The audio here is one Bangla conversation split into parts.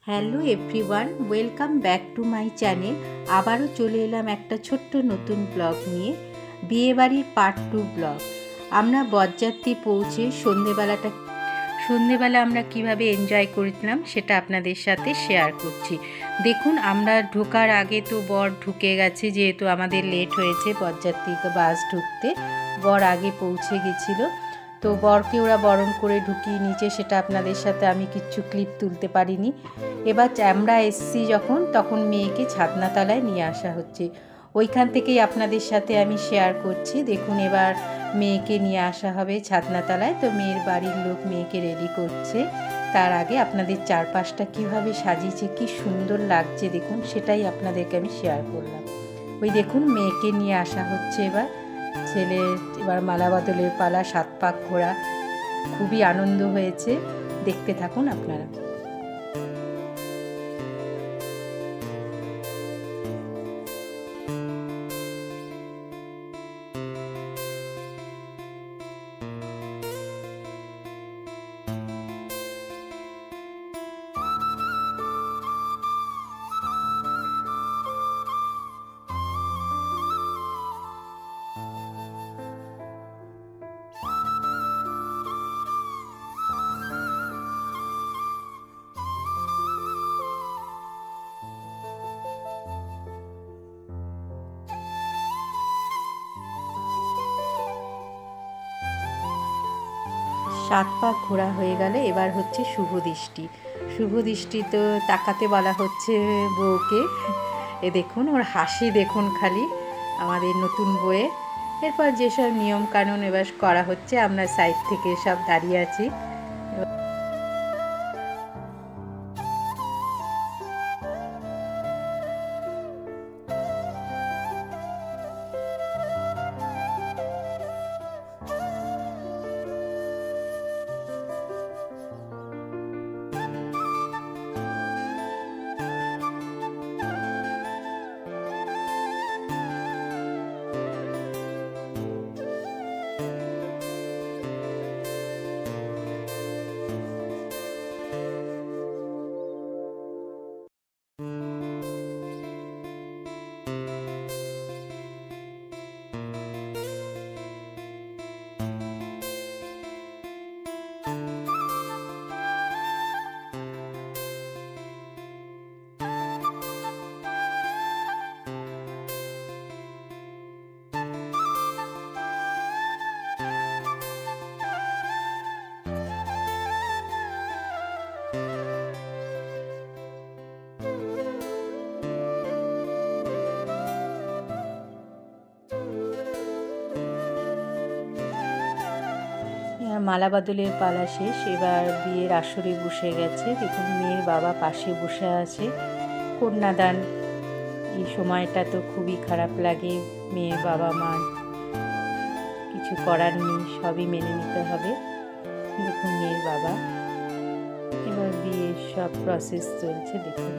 Hello everyone, welcome back to my channel. আবারও চলে এলাম একটা ছোট্ট নতুন ব্লগ নিয়ে, বিয়েবাড়ির পার্ট 2 ব্লগ। আমরা বরযাত্রী পৌঁছে সন্ধেবেলা আমরা কিভাবে এনজয় করেছিলাম সেটা আপনাদের সাথে শেয়ার করছি। দেখুন, আমরা ঢোকার আগে তো বর ঢুকে গেছে, যেহেতু আমাদের লেট হয়েছে বরযাত্রী বাস ঢুকতে। বর আগে পৌঁছে গেছিলো, তো বরকে ওরা বরণ করে ঢুকিয়ে নিচে, সেটা আপনাদের সাথে আমি কিচ্ছু ক্লিপ তুলতে পারিনি। এবার আমরা এসছি যখন, তখন মেয়েকে ছাদনাতলায় নিয়ে আসা হচ্ছে, ওইখান থেকেই আপনাদের সাথে আমি শেয়ার করছি। দেখুন, এবার মেয়েকে নিয়ে আসা হবে ছাদনাতলায়, তো মেয়ের বাড়ির লোক মেয়েকে রেডি করছে। তার আগে আপনাদের চারপাশটা কীভাবে সাজিয়েছে, কি সুন্দর লাগছে দেখুন, সেটাই আপনাদেরকে আমি শেয়ার করলাম। ওই দেখুন, মেয়েকে নিয়ে আসা হচ্ছে। এবার মালা বদলের পালা, 7 পাক ঘোরা, খুবই আনন্দ হয়েছে। দেখতে থাকুন আপনারা। সাত পাক ঘোরা হয়ে গেলে এবার হচ্ছে শুভ দৃষ্টি। শুভ দৃষ্টি তো তাকাতে বলা হচ্ছে বউকে। এ দেখুন, ওর হাসি দেখুন খালি, আমাদের নতুন বউয়ের। এরপর যেসব নিয়ম কানুন এবার করা হচ্ছে, আমরা সাইড থেকে সব দাঁড়িয়ে আছি। মালা বদলের পালা শেষ, এবার বিয়ের আসরে বসে গেছে। দেখুন, মেয়ের বাবা পাশে বসে আছে। কন্যাদান, এই সময়টা তো খুবই খারাপ লাগে। মেয়ের বাবা মা, কিছু করার নেই, সবই মেনে নিতে হবে। দেখুন, মেয়ের বাবা। এবার বিয়ের সব প্রসেস চলছে, দেখুন।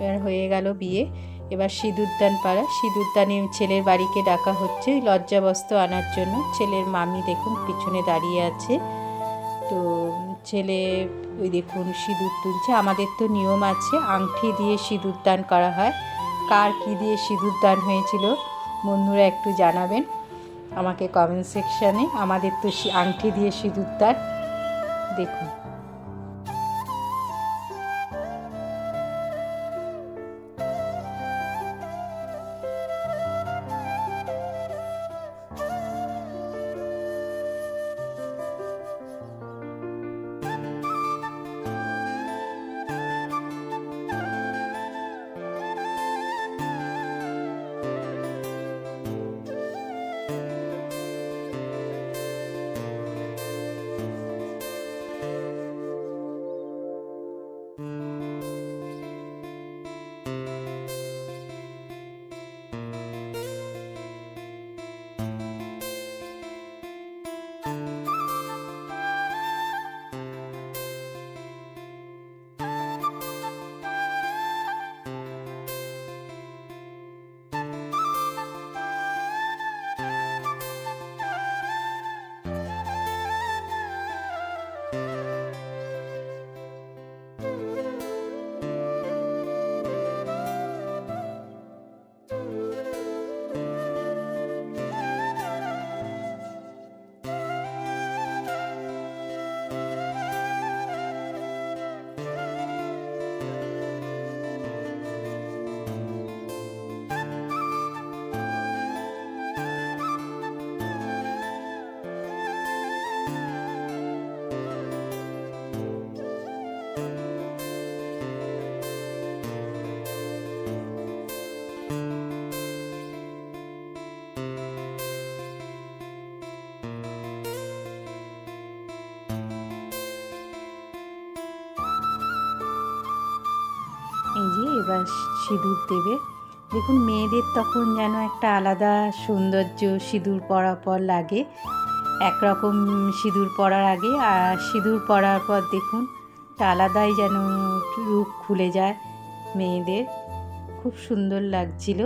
এবার হয়ে গেল বিয়ে। এবার সিঁদুরদান পাড়া, সিঁদুরদানে ছেলের বাড়িকে ডাকা হচ্ছে লজ্জাবস্ত্র আনার জন্য। ছেলের মামি দেখুন পিছনে দাঁড়িয়ে আছে। তো ছেলে ওই দেখুন সিঁদুর তুলছে। আমাদের তো নিয়ম আছে আংটি দিয়ে সিঁদুরদান করা হয়। কার কী দিয়ে সিঁদুরদান হয়েছিল বন্ধুরা একটু জানাবেন আমাকে কমেন্ট সেকশানে। আমাদের তো আংটি দিয়ে সিঁদুরদান, দেখুন। এই যে এবার সিঁদুর দেবে। দেখুন মেয়েদের তখন যেন একটা আলাদা সৌন্দর্য সিঁদুর পরার পর লাগে। একরকম সিঁদুর পরার আগে আর সিঁদুর পরার পর দেখুন একটা আলাদাই যেন রূপ খুলে যায় মেয়েদের, খুব সুন্দর লাগছিল।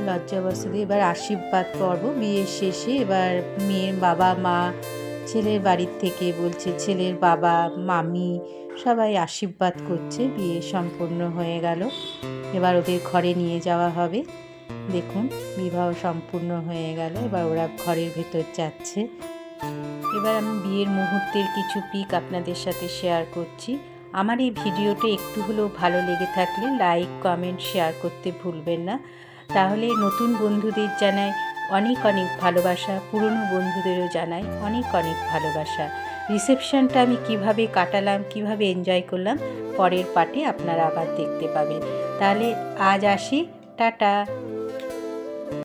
লজ্জাবস্ত্র এবার আশীর্বাদ পর্ব বিয়ের শেষে। এবার মেয়ের বাবা মা ছেলের বাড়ির থেকে বলছে, ছেলের বাবা মামি সবাই আশীর্বাদ করছে। বিয়ে সম্পূর্ণ হয়ে গেল, এবার ওদের ঘরে নিয়ে যাওয়া হবে। দেখুন বিবাহ সম্পূর্ণ হয়ে গেল, এবার ওরা ঘরের ভেতর যাচ্ছে। এবার আমি বিয়ের মুহূর্তের কিছু পিক আপনাদের সাথে শেয়ার করছি। আমার এই ভিডিওটা একটু হলেও ভালো লেগে থাকলে লাইক কমেন্ট শেয়ার করতে ভুলবেন না। তাহলে নতুন বন্ধুদের জানাই অনেক অনেক ভালোবাসা, পুরনো বন্ধুদেরও জানাই অনেক অনেক ভালোবাসা। রিসেপশনটা আমি কিভাবে কাটালাম, কিভাবে এনজয় করলাম, পরের পার্টে আপনারা আবার দেখতে পাবেন। তাহলে আজ আসি, টাটা।